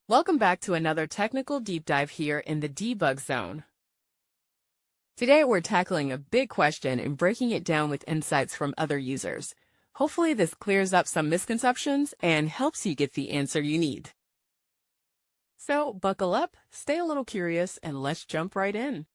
Welcome back to another technical deep dive here in the debug zone. Today we're tackling a big question and breaking it down with insights from other users. Hopefully this clears up some misconceptions and helps you get the answer you need. So buckle up, stay a little curious, and let's jump right in.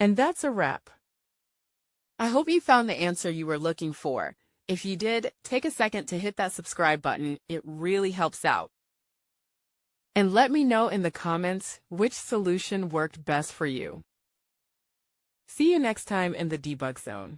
And that's a wrap. I hope you found the answer you were looking for. If you did, take a second to hit that subscribe button. It really helps out. And let me know in the comments which solution worked best for you. See you next time in the debug zone.